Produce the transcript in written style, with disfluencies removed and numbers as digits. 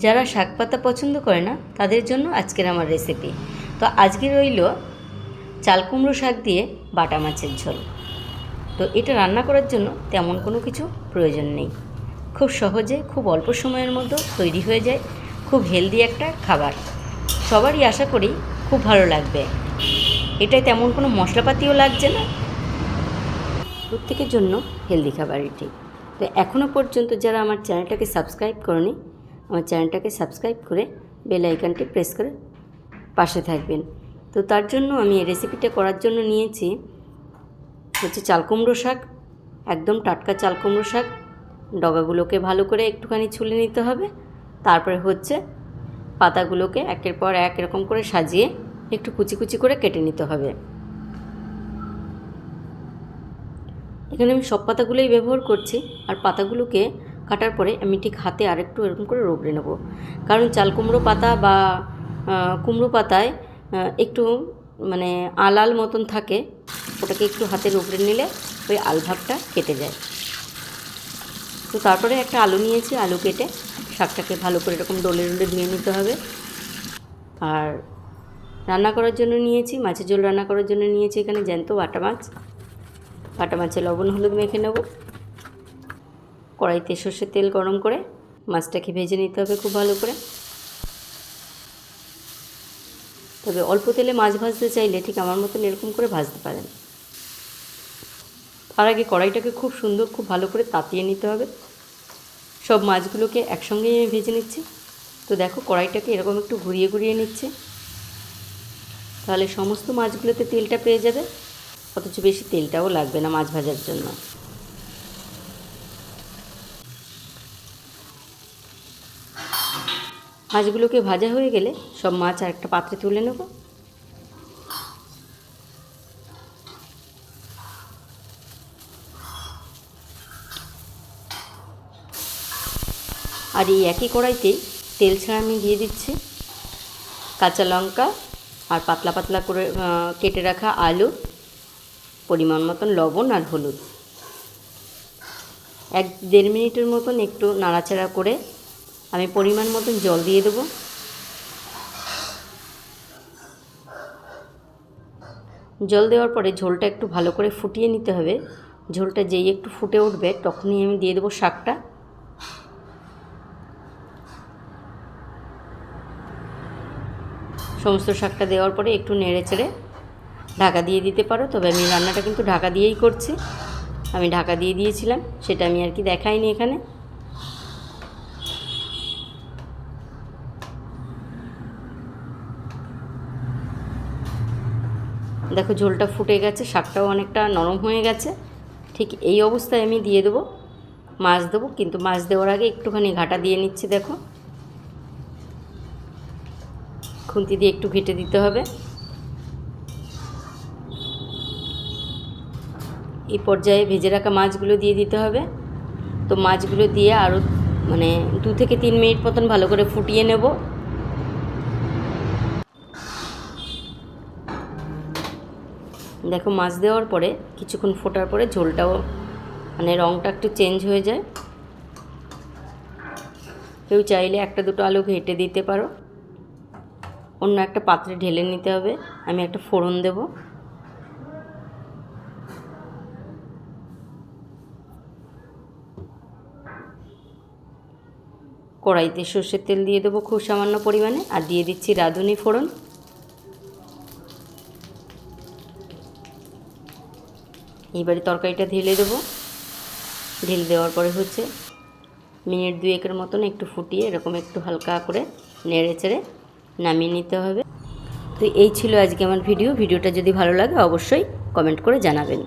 যারা শাক পাতা পছন্দ করে না তাদের জন্য আজকের আমার রেসিপি। তো আজকে রইল চাল কুমড়ো শাক দিয়ে বাটা মাছের ঝোল। তো এটা রান্না করার জন্য তেমন কোনো কিছু প্রয়োজন নেই, খুব সহজে খুব অল্প সময়ের মধ্যে তৈরি হয়ে যায়। খুব হেলদি একটা খাবার, সবারই আশা করি খুব ভালো লাগবে। এটাই তেমন কোনো মশলাপাতিও লাগছে না, প্রত্যেকের জন্য হেলদি খাবার এটি। তো এখনও পর্যন্ত যারা আমার চ্যানেলটাকে সাবস্ক্রাইব করেনি, আমার চ্যানেলটাকে সাবস্ক্রাইব করে বেল আইকনটি প্রেস করে পাশে থাকবেন। তো তার জন্য আমি এই রেসিপিটা করার জন্য নিয়েছি হচ্ছে চাল কুমড়ো শাক, একদম টাটকা চাল কুমড়ো শাক। ডগাগুলোকে ভালো করে একটুখানি ছুলে নিতে হবে। তারপরে হচ্ছে পাতাগুলোকে একের পর এক এরকম করে সাজিয়ে একটু কুচি কুচি করে কেটে নিতে হবে। এখানে আমি সব পাতাগুলোই ব্যবহার করছি, আর পাতাগুলোকে কাটার পরে আমি ঠিক হাতে আরেকটু এরকম করে রগড়ে নেব, কারণ চাল কুমড়ো পাতা বা কুমড়ো পাতায় একটু মানে আল মতন থাকে, ওটাকে একটু হাতে রগড়ে নিলে ওই আলভাবটা কেটে যায়। তো তারপরে একটা আলু নিয়েছি, আলু কেটে শাকটাকে ভালো করে এরকম ডলে ডলে ধুয়ে নিতে হবে। আর রান্না করার জন্য নিয়েছি, মাছের ঝোল রান্না করার জন্য নিয়েছি এখানে জ্যান্ত বাটা মাছ। বাটা মাছে লবণ হলুদ মেখে নেব। কড়াইতে সর্ষের তেল গরম করে মাছটাকে ভেজে নিতে হবে খুব ভালো করে। তবে অল্প তেলে মাছ ভাজতে চাইলে ঠিক আমার মতন এরকম করে ভাজতে পারেন। তার আগে কড়াইটাকে খুব সুন্দর খুব ভালো করে তাতিয়ে নিতে হবে। সব মাছগুলোকে একসঙ্গেই আমি ভেজে নিচ্ছি। তো দেখো কড়াইটাকে এরকম একটু ঘুরিয়ে ঘুরিয়ে নিচ্ছে, তাহলে সমস্ত মাছগুলোতে তেলটা পেয়ে যাবে, অথচ বেশি তেলটাও লাগবে না মাছ ভাজার জন্য। মাছগুলোকে ভাজা হয়ে গেলে সব মাছ আর একটা পাত্রে তুলে নেব। আর এই একই কড়াইতেই তেল ছাড়া আমি দিয়ে দিচ্ছি কাঁচা লঙ্কা আর পাতলা পাতলা করে কেটে রাখা আলু, পরিমাণ মতন লবণ আর হলুদ। 1-1.5 মিনিটের মতন একটু নাড়াচাড়া করে আমি পরিমাণ মতন জল দিয়ে দেবো। জল দেওয়ার পরে ঝোলটা একটু ভালো করে ফুটিয়ে নিতে হবে। ঝোলটা যেই একটু ফুটে উঠবে তখনই আমি দিয়ে দেবো শাকটা। সমস্ত শাকটা দেওয়ার পরে একটু নেড়ে চেড়ে ঢাকা দিয়ে দিতে পারো, তবে আমি রান্নাটা কিন্তু ঢাকা দিয়েই করছি। আমি ঢাকা দিয়ে দিয়েছিলাম, সেটা আমি আর কি দেখাইনি এখানে। দেখো ঝোলটা ফুটে গেছে, শাকটাও অনেকটা নরম হয়ে গেছে। ঠিক এই অবস্থায় আমি দিয়ে দেবো মাছ দেবো, কিন্তু মাছ দেওয়ার আগে একটুখানি ঘাটা দিয়ে নিচ্ছি। দেখো খুন্তি দিয়ে একটু ঘেটে দিতে হবে। এই পর্যায়ে ভেজে রাখা মাছগুলো দিয়ে দিতে হবে। তো মাছগুলো দিয়ে আরও 2 থেকে 3 মিনিট মতন ভালো করে ফুটিয়ে নেব। দেখো মাছ দেওয়ার পরে কিছুক্ষণ ফোটার পরে ঝোলটাও রঙটা একটু চেঞ্জ হয়ে যায়। কেউ চাইলে 1-2 আলু ঘেটে দিতে পারো। অন্য একটা পাত্রে ঢেলে নিতে হবে। আমি একটা ফোড়ন দেব। কড়াইতে সর্ষের তেল দিয়ে দেবো খুব সামান্য পরিমাণে, আর দিয়ে দিচ্ছি রাঁধুনি ফোড়ন। এইবারে তরকারিটা ঢেলে দেবো। ঢেলে দেওয়ার পরে হচ্ছে মিনিট 2-1 মতন একটু ফুটিয়ে এরকম একটু হালকা করে নেড়ে চেড়ে নামিয়ে নিতে হবে। তো এই ছিল আজকে আমার ভিডিওটা যদি ভালো লাগে অবশ্যই কমেন্ট করে জানাবেন।